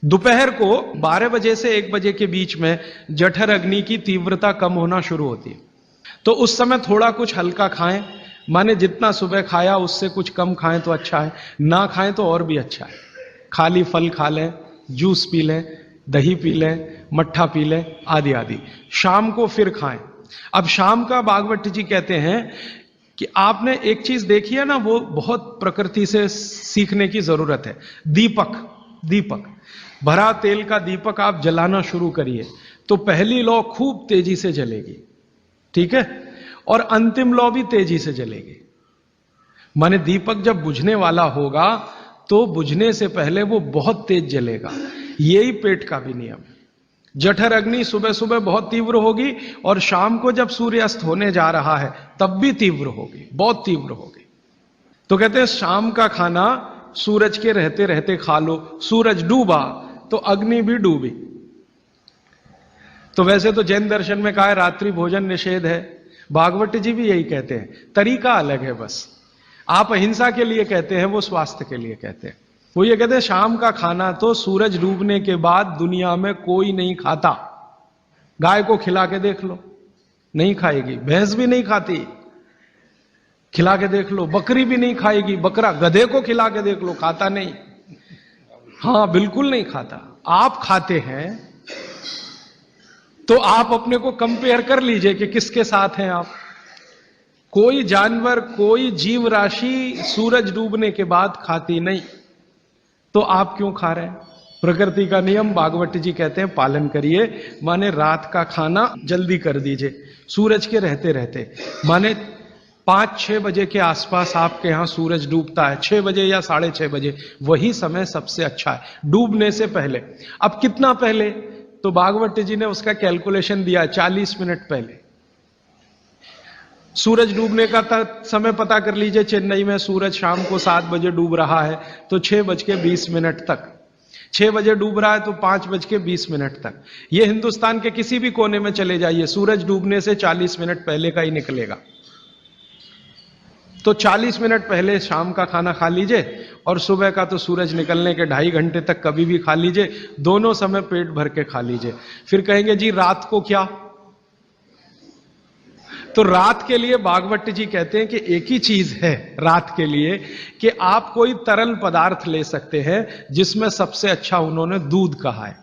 दोपहर को 12 बजे से 1 बजे के बीच में जठर अग्नि की तीव्रता कम होना शुरू होती है। तो उस समय थोड़ा कुछ हल्का खाएं, माने जितना सुबह खाया उससे कुछ कम खाएं तो अच्छा है, ना खाएं तो और भी अच्छा है। खाली फल खा लें, जूस पी लें, दही पी लें, मट्ठा पी लें, आदि आदि। शाम को फिर खाएं। अब शाम का भागवत जी कहते हैं कि आपने एक चीज देखी है ना, वो बहुत प्रकृति से सीखने की जरूरत है। दीपक भरा तेल का दीपक आप जलाना शुरू करिए तो पहली लौ खूब तेजी से जलेगी, ठीक है, और अंतिम लौ भी तेजी से जलेगी। माने दीपक जब बुझने वाला होगा तो बुझने से पहले वो बहुत तेज जलेगा। यही पेट का भी नियम है। जठर अग्नि सुबह सुबह बहुत तीव्र होगी और शाम को जब सूर्यास्त होने जा रहा है तब भी तीव्र होगी, बहुत तीव्र होगी। तो कहते हैं शाम का खाना सूरज के रहते रहते खा लो। सूरज डूबा तो अग्नि भी डूबी। तो वैसे तो जैन दर्शन में कहा है रात्रि भोजन निषेध है, भागवत जी भी यही कहते हैं, तरीका अलग है बस। आप अहिंसा के लिए कहते हैं, वो स्वास्थ्य के लिए कहते हैं। वो ये कहते हैं शाम का खाना तो सूरज डूबने के बाद दुनिया में कोई नहीं खाता। गाय को खिला के देख लो, नहीं खाएगी। भैंस भी नहीं खाती, खिला के देख लो। बकरी भी नहीं खाएगी। बकरा गधे को खिला के देख लो, खाता नहीं। हां, बिल्कुल नहीं खाता। आप खाते हैं तो आप अपने को कंपेयर कर लीजिए कि किसके साथ हैं आप। कोई जानवर, कोई जीव राशि सूरज डूबने के बाद खाती नहीं, तो आप क्यों खा रहे हैं? प्रकृति का नियम भागवत जी कहते हैं पालन करिए। माने रात का खाना जल्दी कर दीजिए सूरज के रहते रहते। माने 5-6 बजे के आसपास आपके यहां सूरज डूबता है, 6 बजे या 6:30 बजे, वही समय सबसे अच्छा है डूबने से पहले। अब कितना पहले? तो भागवत जी ने उसका कैलकुलेशन दिया, 40 मिनट पहले। सूरज डूबने का समय पता कर लीजिए। चेन्नई में सूरज शाम को 7 बजे डूब रहा है तो 6:20 तक। 6 बजे डूब रहा है तो 5:20 तक। ये हिंदुस्तान के किसी भी कोने में चले जाइए, सूरज डूबने से 40 मिनट पहले का ही निकलेगा। तो 40 मिनट पहले शाम का खाना खा लीजिए और सुबह का तो सूरज निकलने के 2.5 घंटे तक कभी भी खा लीजिए। दोनों समय पेट भर के खा लीजिए। फिर कहेंगे जी रात को क्या? तो रात के लिए भागवत जी कहते हैं कि एक ही चीज है रात के लिए, कि आप कोई तरल पदार्थ ले सकते हैं, जिसमें सबसे अच्छा उन्होंने दूध कहा है।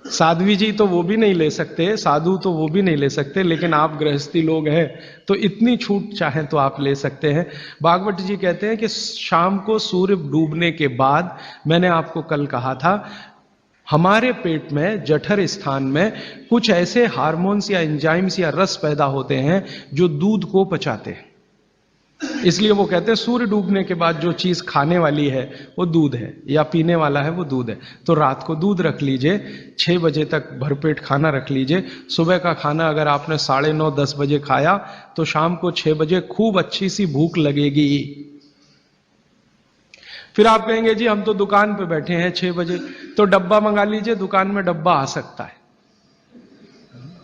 साध्वी जी तो वो भी नहीं ले सकते, साधु तो वो भी नहीं ले सकते, लेकिन आप गृहस्थी लोग हैं तो इतनी छूट चाहें तो आप ले सकते हैं। भागवत जी कहते हैं कि शाम को सूर्य डूबने के बाद, मैंने आपको कल कहा था, हमारे पेट में जठर स्थान में कुछ ऐसे हार्मोन्स या एंजाइम्स या रस पैदा होते हैं जो दूध को पचाते हैं। इसलिए वो कहते हैं सूर्य डूबने के बाद जो चीज खाने वाली है वो दूध है, या पीने वाला है वो दूध है। तो रात को दूध रख लीजिए, 6 बजे तक भरपेट खाना रख लीजिए। सुबह का खाना अगर आपने 9:30-10 बजे खाया तो शाम को 6 बजे खूब अच्छी सी भूख लगेगी। फिर आप कहेंगे जी हम तो दुकान पे बैठे हैं 6 बजे, तो डब्बा मंगा लीजिए, दुकान में डब्बा आ सकता है।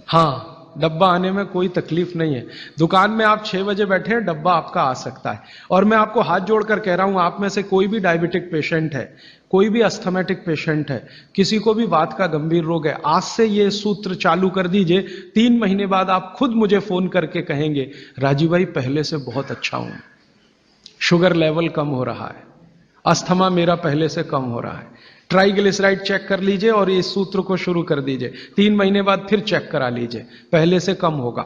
हां, डब्बा आने में कोई तकलीफ नहीं है। दुकान में आप 6 बजे बैठे हैं, डब्बा आपका आ सकता है। और मैं आपको हाथ जोड़कर कह रहा हूं, आप में से कोई भी डायबिटिक पेशेंट है, कोई भी अस्थमेटिक पेशेंट है, किसी को भी वात का गंभीर रोग है, आज से ये सूत्र चालू कर दीजिए। 3 महीने बाद आप खुद मुझे फोन करके कहेंगे राजीव भाई पहले से बहुत अच्छा हूं, शुगर लेवल कम हो रहा है, अस्थमा मेरा पहले से कम हो रहा है। ट्राइग्लिसराइड चेक कर लीजिए और इस सूत्र को शुरू कर दीजिए। 3 महीने बाद फिर चेक करा लीजिए, पहले से कम होगा।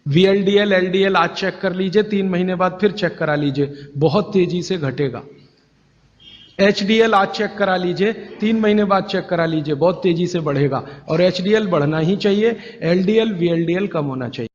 VLDL LDL आज चेक कर लीजिए, 3 महीने बाद फिर चेक करा लीजिए, बहुत तेजी से घटेगा। HDL आज चेक करा लीजिए, 3 महीने बाद चेक करा लीजिए, बहुत तेजी से बढ़ेगा। और HDL बढ़ना ही चाहिए, LDL VLDL कम होना चाहिए।